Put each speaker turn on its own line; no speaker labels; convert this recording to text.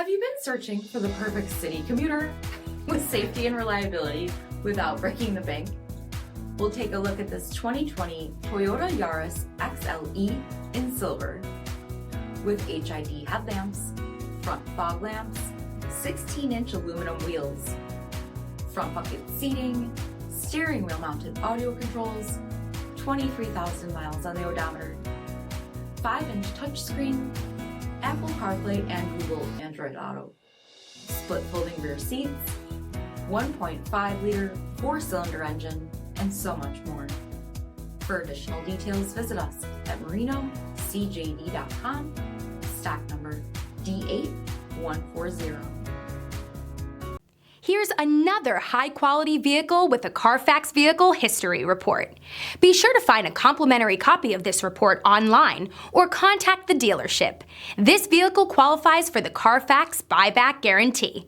Have you been searching for the perfect city commuter with safety and reliability without breaking the bank? We'll take a look at this 2020 Toyota Yaris XLE in silver with HID headlamps, front fog lamps, 16-inch aluminum wheels, front bucket seating, steering wheel mounted audio controls, 23,000 miles on the odometer, 5-inch touchscreen, Apple CarPlay and Google Android Auto, split folding rear seats, 1.5-liter 4-cylinder engine, and so much more. For additional details, visit us at marinocjd.com, stock number D8140.
Here's another high-quality vehicle with a Carfax Vehicle History Report. Be sure to find a complimentary copy of this report online or contact the dealership. This vehicle qualifies for the Carfax Buyback Guarantee.